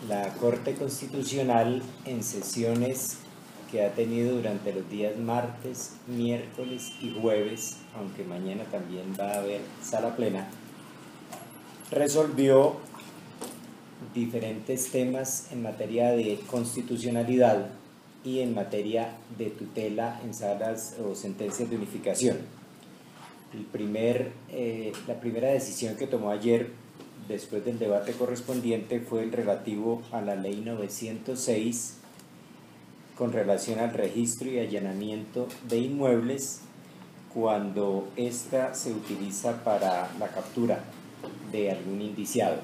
La Corte Constitucional, en sesiones que ha tenido durante los días martes, miércoles y jueves, aunque mañana también va a haber sala plena, resolvió diferentes temas en materia de constitucionalidad y en materia de tutela en salas o sentencias de unificación. La primera decisión que tomó ayer, después del debate correspondiente, fue el relativo a la Ley 906 con relación al registro y allanamiento de inmuebles cuando ésta se utiliza para la captura de algún indiciado.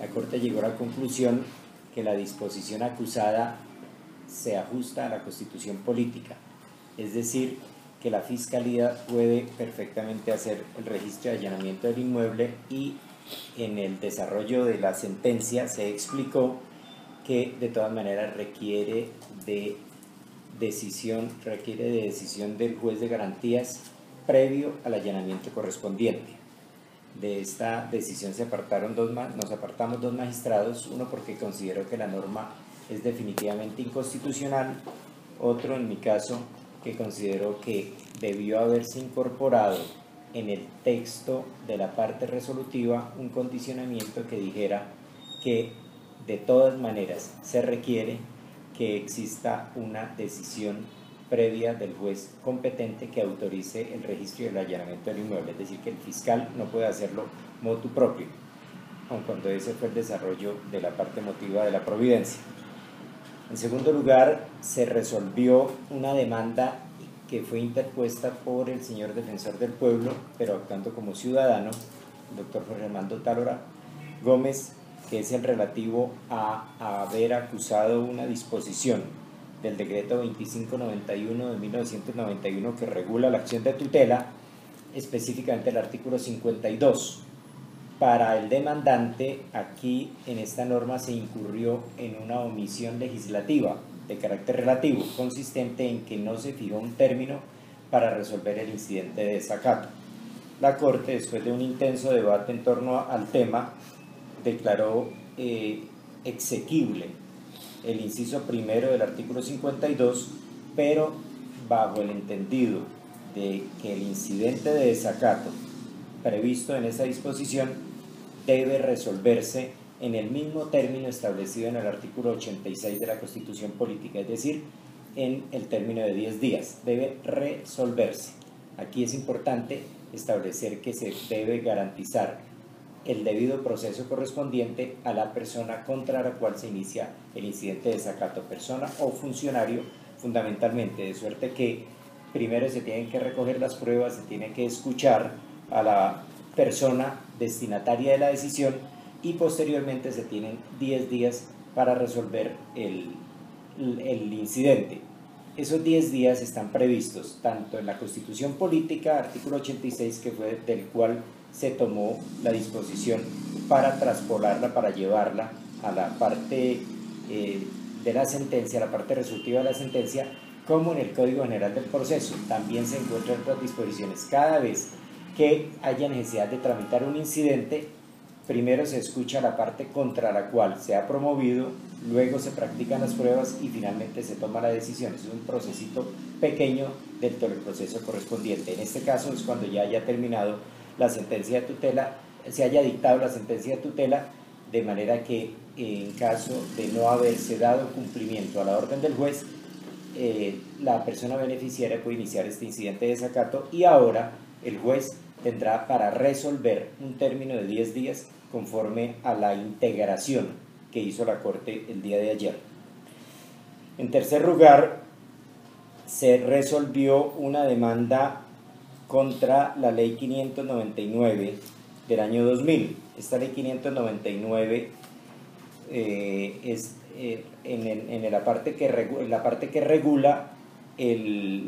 La Corte llegó a la conclusión que la disposición acusada se ajusta a la Constitución política, es decir, que la Fiscalía puede perfectamente hacer el registro y allanamiento del inmueble, y en el desarrollo de la sentencia se explicó que de todas maneras requiere de decisión del juez de garantías previo al allanamiento correspondiente. De esta decisión nos apartamos dos magistrados, uno porque consideró que la norma es definitivamente inconstitucional, otro, en mi caso, que consideró que debió haberse incorporado en el texto de la parte resolutiva un condicionamiento que dijera que de todas maneras se requiere que exista una decisión previa del juez competente que autorice el registro y el allanamiento del inmueble, es decir, que el fiscal no puede hacerlo motu proprio, aun cuando ese fue el desarrollo de la parte motiva de la providencia. En segundo lugar, se resolvió una demanda que fue interpuesta por el señor defensor del pueblo, pero actuando como ciudadano, el doctor Jorge Armando Tálora Gómez, que es el relativo a haber acusado una disposición del decreto 2591 de 1991 que regula la acción de tutela, específicamente el artículo 52. Para el demandante, aquí en esta norma se incurrió en una omisión legislativa de carácter relativo, consistente en que no se fijó un término para resolver el incidente de desacato. La Corte, después de un intenso debate en torno al tema, declaró exequible el inciso primero del artículo 52, pero bajo el entendido de que el incidente de desacato previsto en esa disposición debe resolverse en el mismo término establecido en el artículo 86 de la Constitución Política, es decir, en el término de 10 días, debe resolverse. Aquí es importante establecer que se debe garantizar el debido proceso correspondiente a la persona contra la cual se inicia el incidente de desacato, persona o funcionario fundamentalmente, de suerte que primero se tienen que recoger las pruebas, se tiene que escuchar a la persona destinataria de la decisión y posteriormente se tienen 10 días para resolver el incidente. Esos 10 días están previstos tanto en la Constitución Política, artículo 86, que fue del cual se tomó la disposición para traspolarla, para llevarla a la parte de la sentencia, a la parte resolutiva de la sentencia, como en el Código General del Proceso. También se encuentran otras disposiciones. Cada vez que haya necesidad de tramitar un incidente, primero se escucha la parte contra la cual se ha promovido, luego se practican las pruebas y finalmente se toma la decisión. Es un procesito pequeño dentro del proceso correspondiente. En este caso es cuando ya haya terminado la sentencia de tutela, se haya dictado la sentencia de tutela, de manera que en caso de no haberse dado cumplimiento a la orden del juez, la persona beneficiaria puede iniciar este incidente de desacato, y ahora el juez tendrá para resolver un término de 10 días conforme a la integración que hizo la Corte el día de ayer. En tercer lugar, se resolvió una demanda contra la Ley 599 del año 2000. Esta Ley 599 es en la parte que regula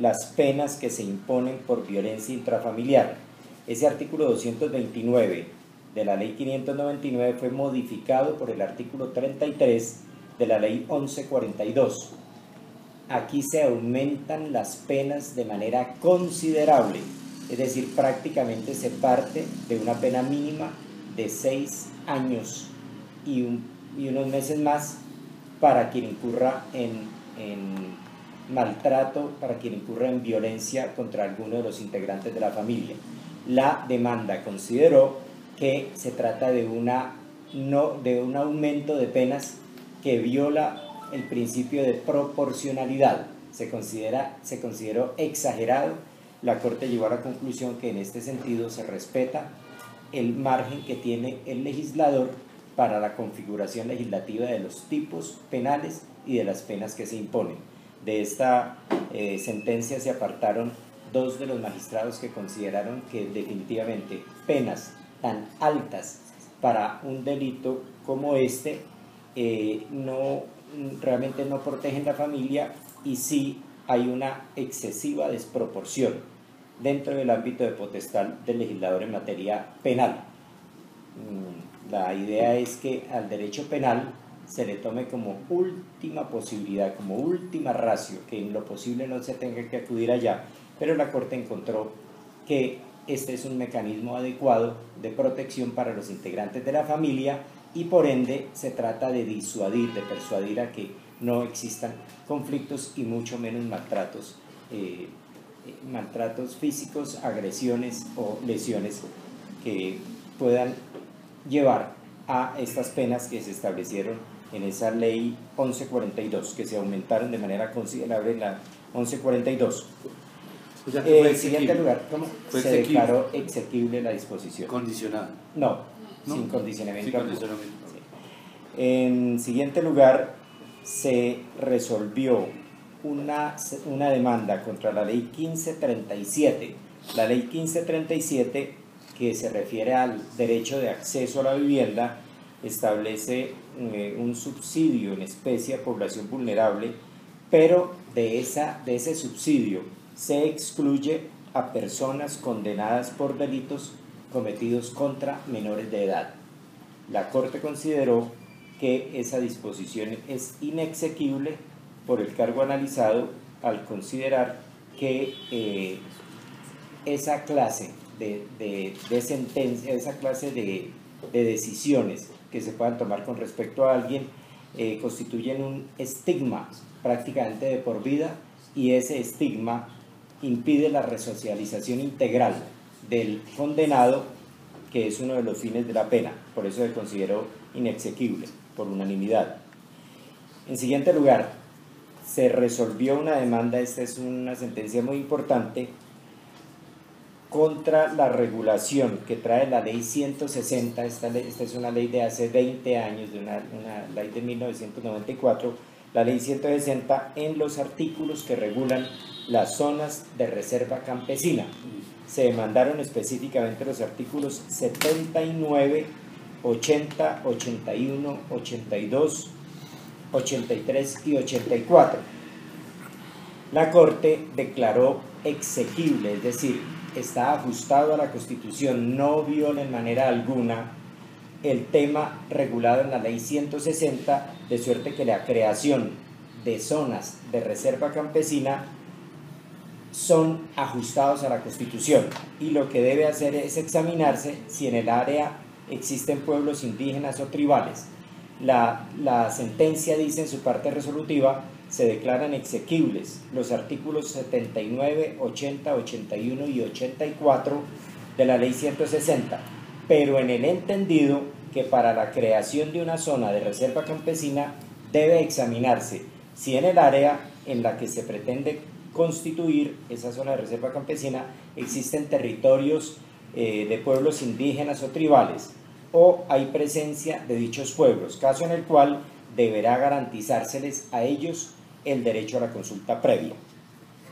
las penas que se imponen por violencia intrafamiliar. Ese artículo 229 de la Ley 599 fue modificado por el artículo 33 de la Ley 1142. Aquí se aumentan las penas de manera considerable, es decir, prácticamente se parte de una pena mínima de 6 años y un y unos meses más para quien incurra en maltrato, para quien incurra en violencia contra alguno de los integrantes de la familia. La demanda consideró que se trata de un aumento de penas que viola el principio de proporcionalidad. Se consideró exagerado. La Corte llegó a la conclusión que en este sentido se respeta el margen que tiene el legislador para la configuración legislativa de los tipos penales y de las penas que se imponen. De esta sentencia se apartaron dos de los magistrados que consideraron que definitivamente penas tan altas para un delito como este realmente no protegen la familia, y sí hay una excesiva desproporción dentro del ámbito de potestad del legislador en materia penal. La idea es que al derecho penal se le tome como última posibilidad, como última ratio, que en lo posible no se tenga que acudir allá, pero la Corte encontró que este es un mecanismo adecuado de protección para los integrantes de la familia, y por ende se trata de disuadir, de persuadir a que no existan conflictos y mucho menos maltratos físicos, agresiones o lesiones que puedan llevar a estas penas que se establecieron en esa ley 1142, que se aumentaron de manera considerable en la 1142. O sea, que en siguiente lugar, ¿cómo se declaró exequible la disposición? Condicionada. No, sin condicionamiento. Sin condicionamiento. Sí. En siguiente lugar, se resolvió una demanda contra la ley 1537. La ley 1537, que se refiere al derecho de acceso a la vivienda, establece un subsidio en especie a población vulnerable, pero de ese subsidio se excluye a personas condenadas por delitos cometidos contra menores de edad. La Corte consideró que esa disposición es inexequible por el cargo analizado, al considerar que esa clase de sentencia, esa clase de decisiones que se puedan tomar con respecto a alguien constituyen un estigma prácticamente de por vida, y ese estigma impide la resocialización integral del condenado, que es uno de los fines de la pena. Por eso se consideró inexequible por unanimidad. En siguiente lugar, se resolvió una demanda, esta es una sentencia muy importante, contra la regulación que trae la ley 160, esta es una ley de hace 20 años, de una ley de 1994, la ley 160, en los artículos que regulan las zonas de reserva campesina. Se demandaron específicamente los artículos 79, 80, 81, 82, 83 y 84. La Corte declaró exequible, es decir, está ajustado a la Constitución, no viola en manera alguna el tema regulado en la ley 160, de suerte que la creación de zonas de reserva campesina son ajustados a la Constitución, y lo que debe hacer es examinarse si en el área existen pueblos indígenas o tribales. La sentencia dice en su parte resolutiva: se declaran exequibles los artículos 79, 80, 81 y 84 de la ley 160, pero en el entendido que para la creación de una zona de reserva campesina debe examinarse si en el área en la que se pretende constituir esa zona de reserva campesina existen territorios de pueblos indígenas o tribales, o hay presencia de dichos pueblos, caso en el cual deberá garantizárseles a ellos el derecho a la consulta previa.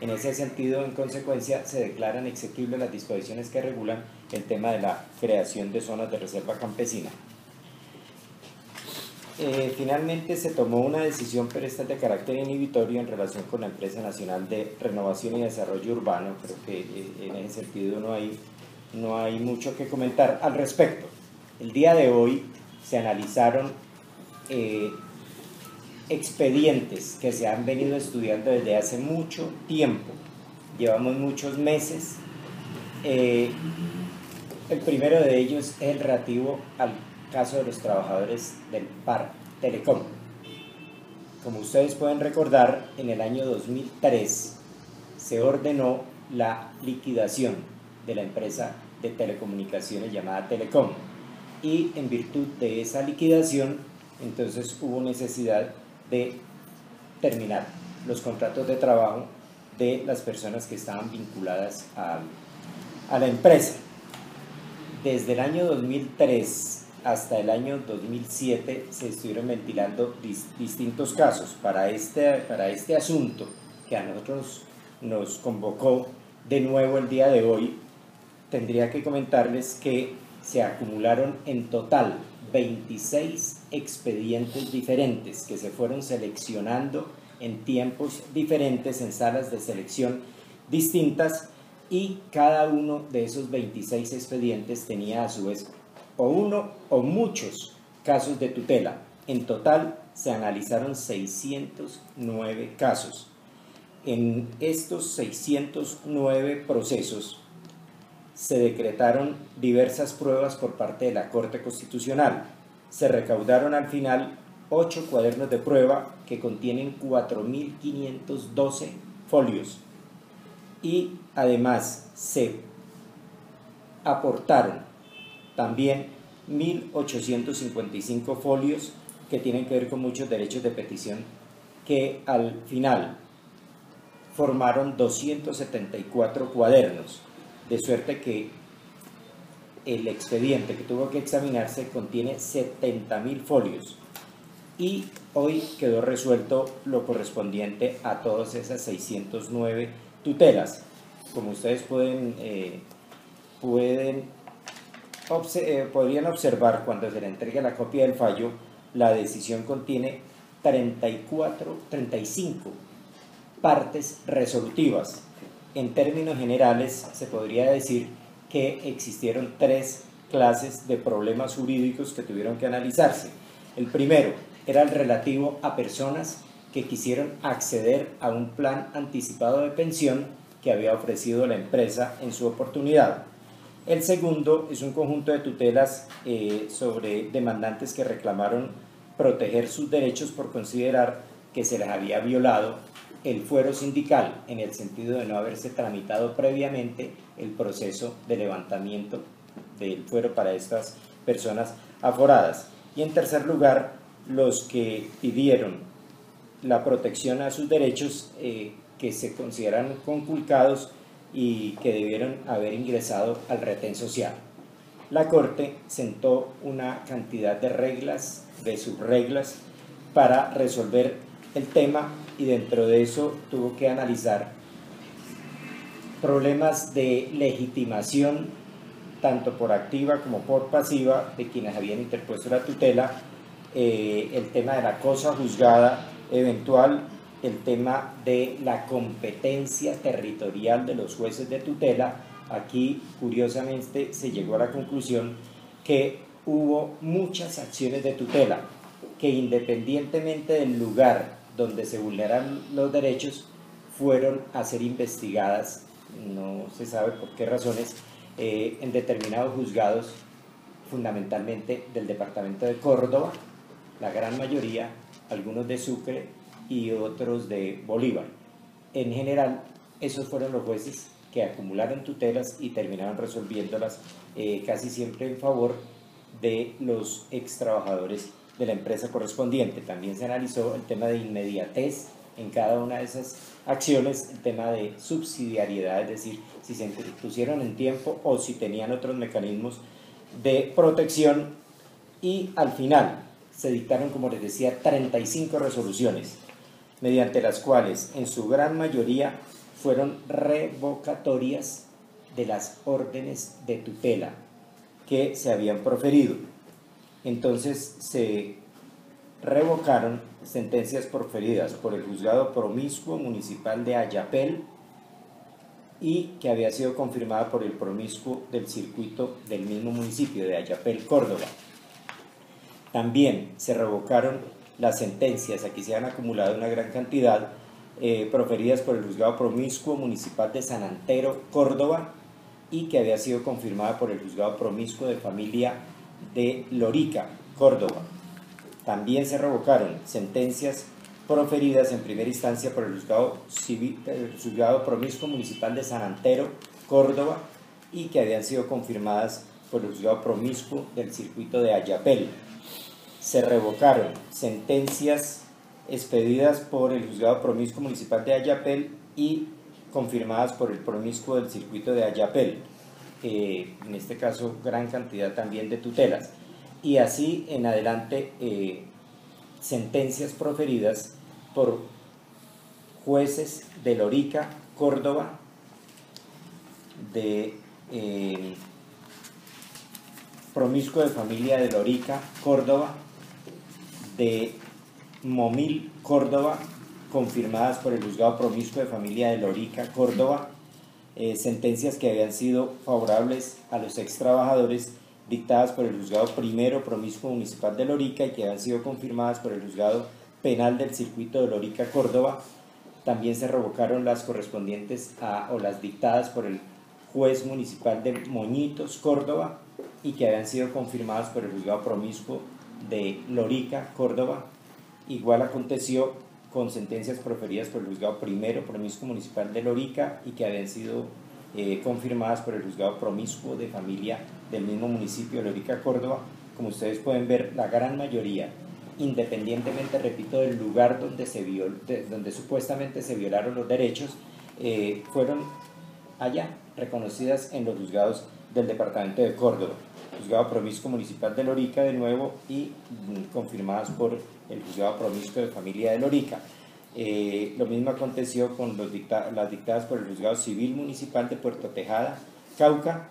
En ese sentido, en consecuencia, se declaran exequibles las disposiciones que regulan el tema de la creación de zonas de reserva campesina. Finalmente se tomó una decisión, pero esta es de carácter inhibitorio, en relación con la Empresa Nacional de Renovación y Desarrollo Urbano. Creo que en ese sentido no hay mucho que comentar al respecto. El día de hoy se analizaron expedientes que se han venido estudiando desde hace mucho tiempo, llevamos muchos meses. El primero de ellos es el relativo al caso de los trabajadores del PAR, Telecom. Como ustedes pueden recordar, en el año 2003 se ordenó la liquidación de la empresa de telecomunicaciones llamada Telecom, y en virtud de esa liquidación entonces hubo necesidad de terminar los contratos de trabajo de las personas que estaban vinculadas a la empresa. Desde el año 2003 hasta el año 2007 se estuvieron ventilando distintos casos. Para este asunto que a nosotros nos convocó de nuevo el día de hoy, tendría que comentarles que se acumularon en total 26 expedientes diferentes que se fueron seleccionando en tiempos diferentes en salas de selección distintas, y cada uno de esos 26 expedientes tenía a su vez o uno o muchos casos de tutela. En total se analizaron 609 casos. En estos 609 procesos se decretaron diversas pruebas por parte de la Corte Constitucional. Se recaudaron al final 8 cuadernos de prueba que contienen 4.512 folios, y además se aportaron también 1.855 folios que tienen que ver con muchos derechos de petición, que al final formaron 274 cuadernos, de suerte que el expediente que tuvo que examinarse contiene 70.000 folios, y hoy quedó resuelto lo correspondiente a todas esas 609 tutelas. Como ustedes podrían observar, cuando se le entrega la copia del fallo, la decisión contiene 35 partes resolutivas. En términos generales, se podría decir que existieron 3 clases de problemas jurídicos que tuvieron que analizarse. El primero era el relativo a personas que quisieron acceder a un plan anticipado de pensión que había ofrecido la empresa en su oportunidad. El segundo es un conjunto de tutelas sobre demandantes que reclamaron proteger sus derechos por considerar que se les había violado el fuero sindical, en el sentido de no haberse tramitado previamente el proceso de levantamiento del fuero para estas personas aforadas. Y en tercer lugar, los que pidieron la protección a sus derechos que se consideran conculcados y que debieron haber ingresado al retén social. La Corte sentó una cantidad de reglas, de subreglas, para resolver el tema, y dentro de eso tuvo que analizar problemas de legitimación, tanto por activa como por pasiva, de quienes habían interpuesto la tutela, el tema de la cosa juzgada eventual, el tema de la competencia territorial de los jueces de tutela. Aquí, curiosamente, se llegó a la conclusión que hubo muchas acciones de tutela que, independientemente del lugar donde se vulneran los derechos, fueron a ser investigadas, no se sabe por qué razones, en determinados juzgados, fundamentalmente del departamento de Córdoba, la gran mayoría, algunos de Sucre y otros de Bolívar. En general, esos fueron los jueces que acumularon tutelas y terminaron resolviéndolas casi siempre en favor de los ex trabajadores de la empresa correspondiente. También se analizó el tema de inmediatez en cada una de esas acciones, el tema de subsidiariedad, es decir, si se interpusieron en tiempo o si tenían otros mecanismos de protección, y al final se dictaron, como les decía, 35 resoluciones, mediante las cuales en su gran mayoría fueron revocatorias de las órdenes de tutela que se habían proferido. Entonces se revocaron sentencias proferidas por el Juzgado Promiscuo Municipal de Ayapel, y que había sido confirmada por el Promiscuo del Circuito del mismo municipio de Ayapel, Córdoba. También se revocaron las sentencias, aquí se han acumulado una gran cantidad, proferidas por el Juzgado Promiscuo Municipal de San Antero, Córdoba, y que había sido confirmada por el Juzgado Promiscuo de Familia de Lorica, Córdoba. También se revocaron sentencias proferidas en primera instancia por el Juzgado Promiscuo Municipal de San Antero, Córdoba, y que habían sido confirmadas por el Juzgado Promiscuo del Circuito de Ayapel. Se revocaron sentencias expedidas por el Juzgado Promiscuo Municipal de Ayapel y confirmadas por el Promiscuo del Circuito de Ayapel. En este caso, gran cantidad también de tutelas. Y así en adelante, sentencias proferidas por jueces de Lorica, Córdoba, de Promiscuo de Familia de Lorica, Córdoba, de Momil, Córdoba, confirmadas por el Juzgado Promiscuo de Familia de Lorica, Córdoba, sentencias que habían sido favorables a los extrabajadores dictadas por el Juzgado Primero Promiscuo Municipal de Lorica y que habían sido confirmadas por el Juzgado Penal del Circuito de Lorica, Córdoba. También se revocaron las correspondientes o las dictadas por el Juez Municipal de Moñitos, Córdoba, y que habían sido confirmadas por el Juzgado Promiscuo de Lorica, Córdoba. Igual aconteció con sentencias proferidas por el Juzgado Primero Promiscuo Municipal de Lorica y que habían sido confirmadas por el Juzgado Promiscuo de Familia del mismo municipio de Lorica, Córdoba. Como ustedes pueden ver, la gran mayoría, independientemente, repito, del lugar donde supuestamente se violaron los derechos, fueron allá reconocidas en los juzgados del departamento de Córdoba, Juzgado Promiscuo Municipal de Lorica de nuevo y confirmadas por el Juzgado Promiscuo de Familia de Lorica. Lo mismo aconteció con las dictadas por el Juzgado Civil Municipal de Puerto Tejada, Cauca.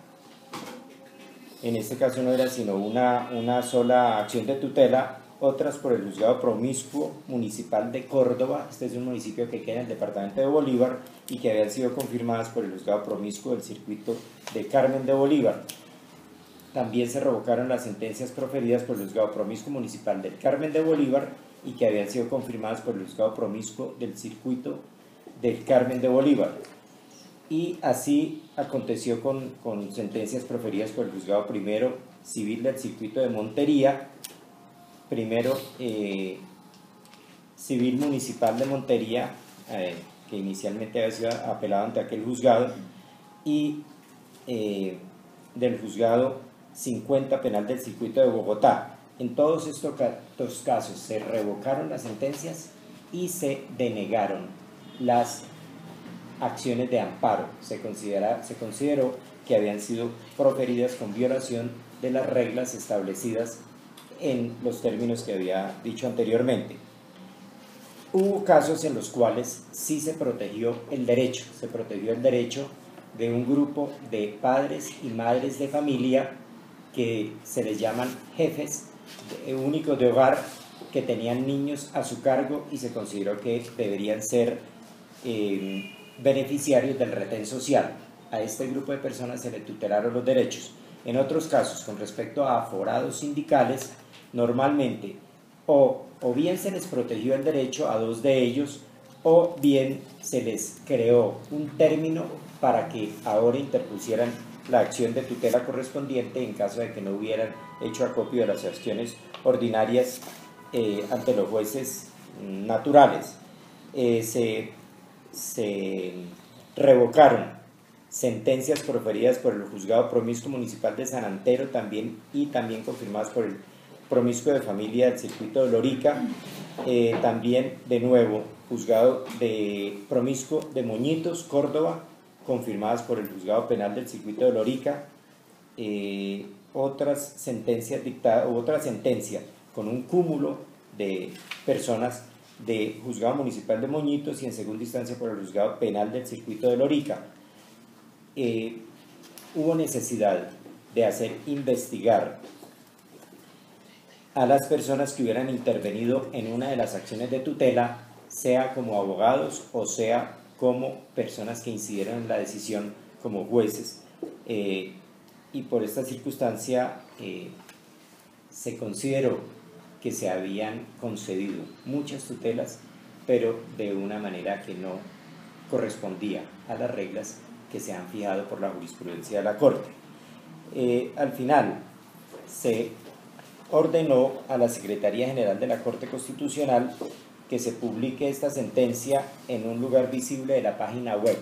En este caso no era sino una sola acción de tutela, otras por el Juzgado Promiscuo Municipal de Córdoba. Este es un municipio que queda en el departamento de Bolívar y que habían sido confirmadas por el Juzgado Promiscuo del Circuito de Carmen de Bolívar. También se revocaron las sentencias proferidas por el Juzgado Promiscuo Municipal del Carmen de Bolívar y que habían sido confirmadas por el Juzgado Promiscuo del Circuito del Carmen de Bolívar. Y así aconteció con sentencias proferidas por el Juzgado Primero Civil del Circuito de Montería, Primero Civil Municipal de Montería, que inicialmente había sido apelado ante aquel juzgado, y del Juzgado 50 Penal del Circuito de Bogotá. En todos estos casos se revocaron las sentencias y se denegaron las acciones de amparo. Se consideró que habían sido proferidas con violación de las reglas establecidas en los términos que había dicho anteriormente. Hubo casos en los cuales sí se protegió el derecho de un grupo de padres y madres de familia que se les llaman jefes únicos de hogar, que tenían niños a su cargo y se consideró que deberían ser beneficiarios del retén social. A este grupo de personas se le tutelaron los derechos. En otros casos, con respecto a aforados sindicales, normalmente o bien se les protegió el derecho a dos de ellos, o bien se les creó un término para que ahora interpusieran la acción de tutela correspondiente en caso de que no hubieran hecho acopio de las acciones ordinarias ante los jueces naturales. Se revocaron sentencias proferidas por el Juzgado Promiscuo Municipal de San Antero también confirmadas por el Promiscuo de Familia del Circuito de Lorica, también de nuevo Juzgado de Promiscuo de Moñitos, Córdoba, confirmadas por el Juzgado Penal del Circuito de Lorica. Otra sentencia con un cúmulo de personas de Juzgado Municipal de Moñitos y en segunda instancia por el Juzgado Penal del Circuito de Lorica. Hubo necesidad de hacer investigar a las personas que hubieran intervenido en una de las acciones de tutela, sea como abogados o sea como personas que incidieron en la decisión como jueces. Y por esta circunstancia se consideró que se habían concedido muchas tutelas, pero de una manera que no correspondía a las reglas que se han fijado por la jurisprudencia de la Corte. Al final se ordenó a la Secretaría General de la Corte Constitucional que se publique esta sentencia en un lugar visible de la página web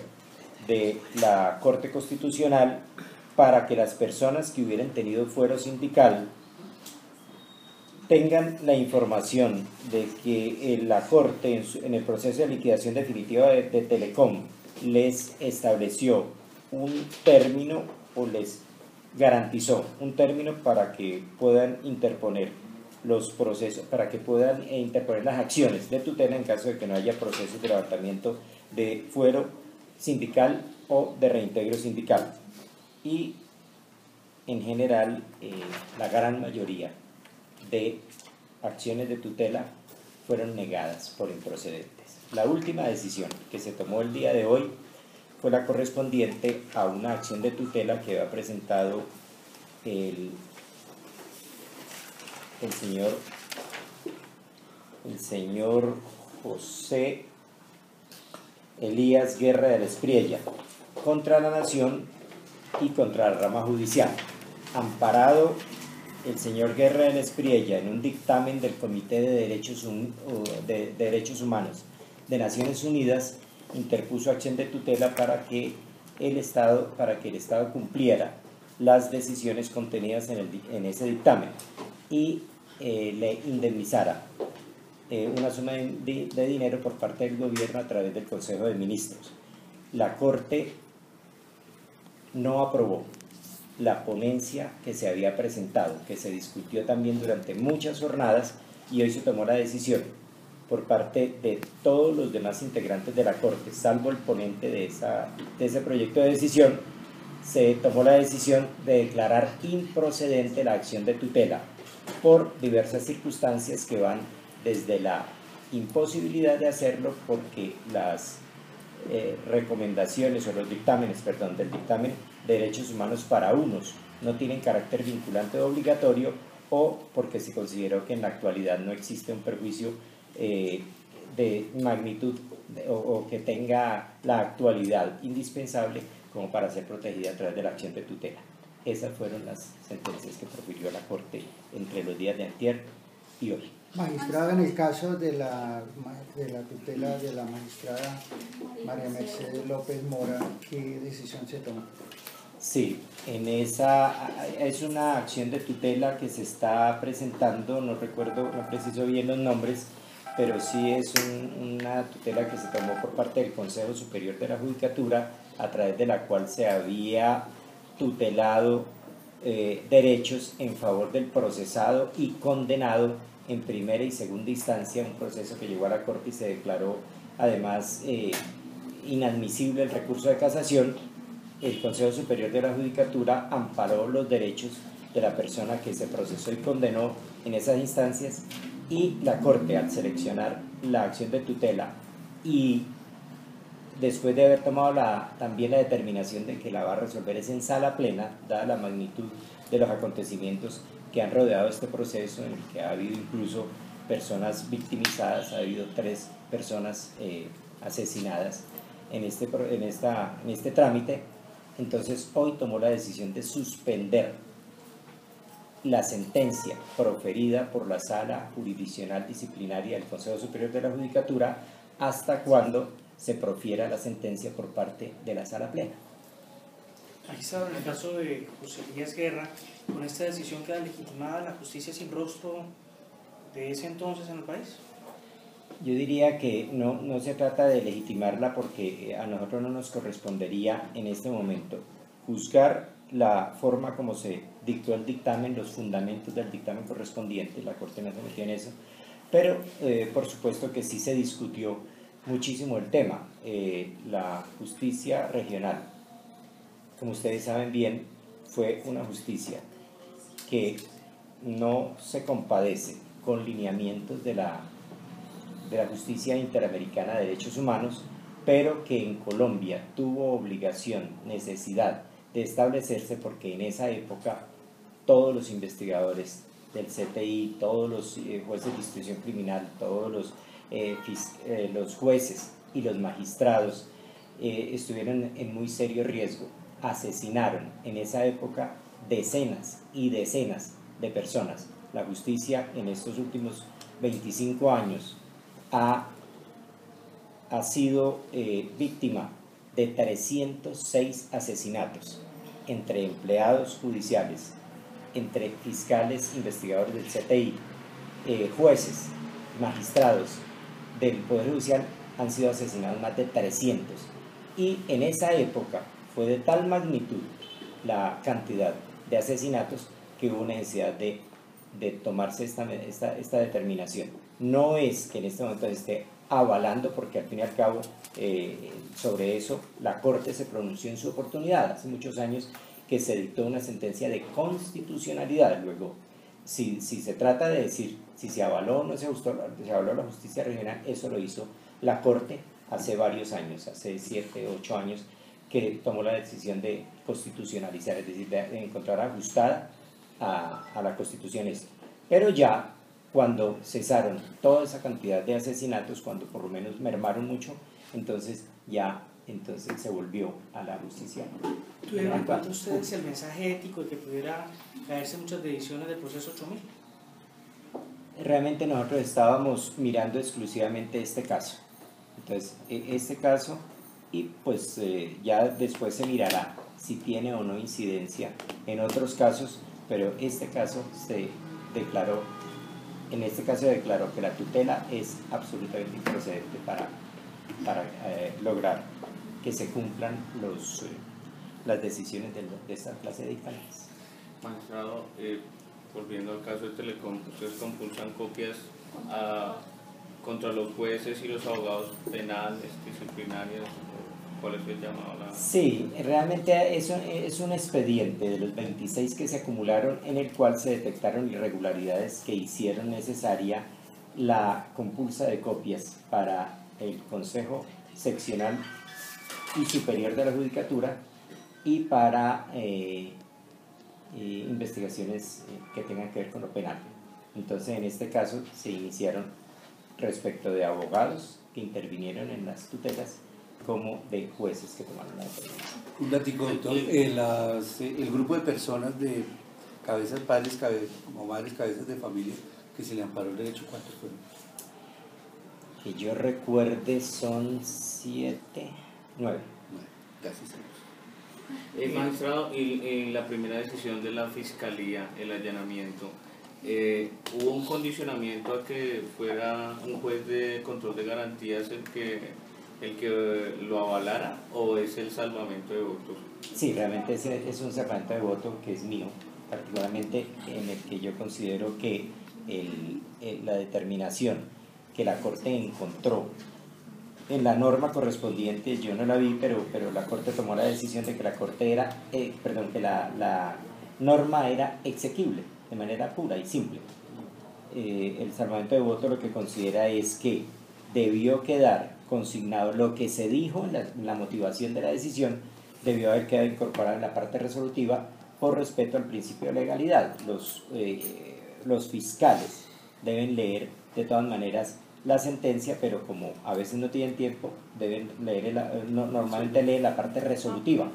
de la Corte Constitucional para que las personas que hubieran tenido fuero sindical tengan la información de que la Corte en el proceso de liquidación definitiva de Telecom les estableció un término o les garantizó un término para que puedan interponer los procesos, para que puedan interponer las acciones de tutela en caso de que no haya procesos de levantamiento de fuero sindical o de reintegro sindical. Y en general la gran mayoría de acciones de tutela fueron negadas por improcedentes. La última decisión que se tomó el día de hoy fue la correspondiente a una acción de tutela que había presentado el señor José Elías Guerra de la Espriella contra la Nación y contra la rama judicial. Amparado el señor Guerra de la Espriella en un dictamen del Comité de Derechos Humanos de Naciones Unidas, interpuso acción de tutela para que el Estado cumpliera las decisiones contenidas en ese dictamen y le indemnizara una suma de dinero por parte del gobierno a través del Consejo de Ministros. La Corte no aprobó la ponencia que se había presentado, que se discutió también durante muchas jornadas, y hoy se tomó la decisión por parte de todos los demás integrantes de la Corte, salvo el ponente de ese proyecto de decisión. Se tomó la decisión de declarar improcedente la acción de tutela por diversas circunstancias que van desde la imposibilidad de hacerlo porque las recomendaciones o los dictámenes, del dictamen de derechos humanos para unos no tienen carácter vinculante o obligatorio, o porque se consideró que en la actualidad no existe un perjuicio de magnitud o que tenga la actualidad indispensable como para ser protegida a través de la acción de tutela. Esas fueron las sentencias que profirió la Corte entre los días de antier y hoy. Magistrada, en el caso de la tutela de la magistrada María Mercedes López Mora, ¿qué decisión se tomó? Sí, es una acción de tutela que se está presentando, no preciso bien los nombres, pero sí es una tutela que se tomó por parte del Consejo Superior de la Judicatura, a través de la cual se había tutelado derechos en favor del procesado y condenado en primera y segunda instancia, un proceso que llegó a la Corte y se declaró además inadmisible el recurso de casación. El Consejo Superior de la Judicatura amparó los derechos de la persona que se procesó y condenó en esas instancias, y la Corte, al seleccionar la acción de tutela y después de haber tomado también la determinación de que la va a resolver es en sala plena, dada la magnitud de los acontecimientos que han rodeado este proceso, en el que ha habido incluso personas victimizadas, ha habido 3 personas asesinadas en este trámite. Entonces hoy tomó la decisión de suspender la sentencia proferida por la Sala Jurisdiccional Disciplinaria del Consejo Superior de la Judicatura hasta cuando se profiera la sentencia por parte de la Sala Plena. Magistrado, en el caso de José Elías Guerra, ¿con esta decisión queda legitimada la justicia sin rostro de ese entonces en el país? Yo diría que no se trata de legitimarla, porque a nosotros no nos correspondería en este momento juzgar la forma como se dictó el dictamen, los fundamentos del dictamen correspondiente. La Corte no se metió en eso, pero por supuesto que sí se discutió muchísimo el tema. La justicia regional, como ustedes saben bien, fue una justicia que no se compadece con lineamientos de la Justicia Interamericana de Derechos Humanos, pero que en Colombia tuvo obligación, necesidad de establecerse, porque en esa época todos los investigadores del CTI, todos los jueces de instrucción criminal, todos los jueces y los magistrados estuvieron en muy serio riesgo. Asesinaron en esa época decenas y decenas de personas la justicia en estos últimos 25 años ha sido víctima de 306 asesinatos entre empleados judiciales, entre fiscales, investigadores del CTI, jueces, magistrados del Poder Judicial, han sido asesinados más de 300. Y en esa época fue de tal magnitud la cantidad de asesinatos que hubo necesidad de tomarse esta determinación. No es que en este momento esté avalando, porque al fin y al cabo sobre eso la Corte se pronunció en su oportunidad, hace muchos años que se dictó una sentencia de constitucionalidad. Luego, si se trata de decir si se avaló o no se avaló la justicia regional, eso lo hizo la Corte hace varios años, hace 7, 8 años, que tomó la decisión de constitucionalizar, es decir, de encontrar ajustada a la Constitución esto. Pero ya cuando cesaron toda esa cantidad de asesinatos, cuando por lo menos mermaron mucho, entonces se volvió a la justicia. ¿Tuvieron en cuenta ustedes el mensaje ético de que pudiera caerse muchas decisiones del proceso 8000? Realmente nosotros estábamos mirando exclusivamente este caso. Entonces, este caso, y pues ya después se mirará si tiene o no incidencia en otros casos, pero este caso se declaró, en este caso se declaró que la tutela es absolutamente improcedente para lograr que se cumplan las decisiones de esta clase de dictámenes. Magistrado, volviendo al caso de Telecom, ustedes compulsan copias contra los jueces y los abogados penales, disciplinarios, ¿cuál es el llamado? Sí, realmente es un expediente de los 26 que se acumularon, en el cual se detectaron irregularidades que hicieron necesaria la compulsa de copias para el Consejo Seccional y Superior de la Judicatura y para investigaciones que tengan que ver con lo penal. Entonces, en este caso se iniciaron respecto de abogados que intervinieron en las tutelas, como de jueces que tomaron la determinación. Un datico, doctor. El grupo de personas de cabezas, padres o madres cabezas de familia que se le amparó el derecho, ¿cuántos fueron? Que yo recuerde son 9. Casi 6. Magistrado, y la primera decisión de la Fiscalía, el allanamiento, ¿hubo un condicionamiento a que fuera un juez de control de garantías el que lo avalara, o es el salvamento de votos? Sí, realmente es un salvamento de voto que es mío, particularmente en el que yo considero que la determinación que la Corte encontró en la norma correspondiente, yo no la vi, pero la Corte tomó la decisión de que que la norma era exequible de manera pura y simple. El salvamento de voto lo que considera es que debió quedar consignado lo que se dijo en la motivación de la decisión, debió haber quedado incorporado en la parte resolutiva por respeto al principio de legalidad. Los fiscales deben leer de todas maneras la sentencia, pero como a veces no tienen tiempo, deben leer normalmente leen la parte resolutiva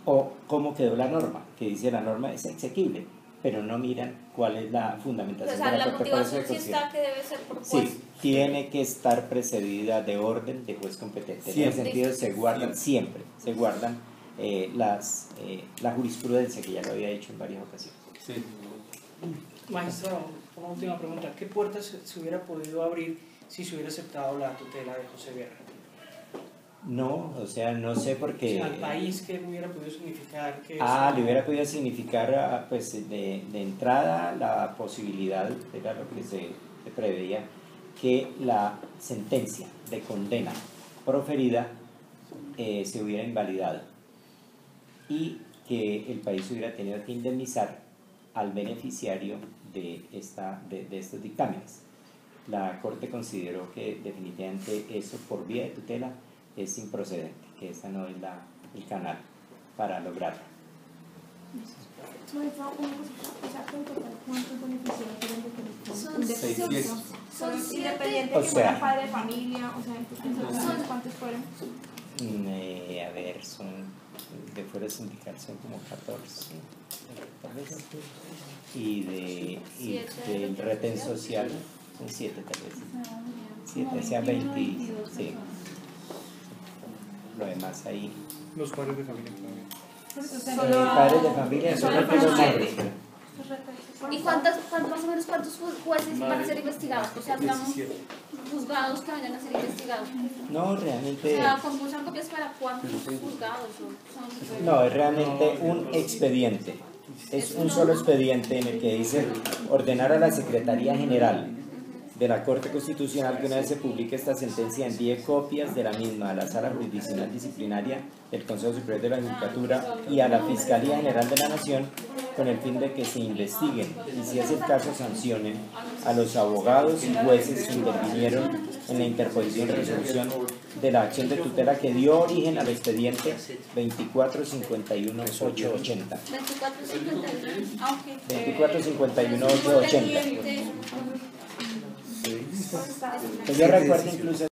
o cómo quedó la norma, que dice la norma es exequible, pero no miran cuál es la fundamentación de la Corte. motivación sí está, que debe ser por juez. Sí, tiene que estar precedida de orden de juez competente. En ese sentido se guardan siempre la jurisprudencia, que ya lo había dicho en varias ocasiones. Sí. Magistrado, una última pregunta. ¿Qué puertas se hubiera podido abrir si se hubiera aceptado la tutela de José Guerra? No, o sea, no sé por qué. ¿Al país qué le hubiera podido significar? Le hubiera podido significar, pues, de entrada la posibilidad, era lo que se preveía, que la sentencia de condena proferida se hubiera invalidado y que el país hubiera tenido que indemnizar al beneficiario de estos dictámenes. La Corte consideró que definitivamente eso, por vía de tutela, es improcedente, que ese no es el canal para lograrlo. ¿Cuántos beneficiarios tienen de Son Telecom? Son Independiente O que sea, fuera padre de familia, o sea, ¿cuántos fueron? A ver, de fuera sindical son como 14. tal vez. Y del retén social son 7 tal vez. 7, sea 20, sí. Lo demás ahí. Los padres de familia todavía. Padres de familia son los hombres. ¿Y cuántos, más o menos cuántos jueces van a ser investigados? O sea, digamos, juzgados que vayan a ser investigados. No, O realmente. sea, concursan copias para cuántos juzgados son. No, es realmente un expediente. Es un solo expediente en el que dice ordenar a la Secretaría General de la Corte Constitucional que una vez se publique esta sentencia envíe copias de la misma a la Sala Jurisdiccional Disciplinaria del Consejo Superior de la Judicatura y a la Fiscalía General de la Nación con el fin de que se investiguen y, si es el caso, sancionen a los abogados y jueces que intervinieron en la interposición y resolución de la acción de tutela que dio origen al expediente 2451-880. 24.51. Ah, ok. 2451-880. Pendiente. Pues yo recuerdo incluso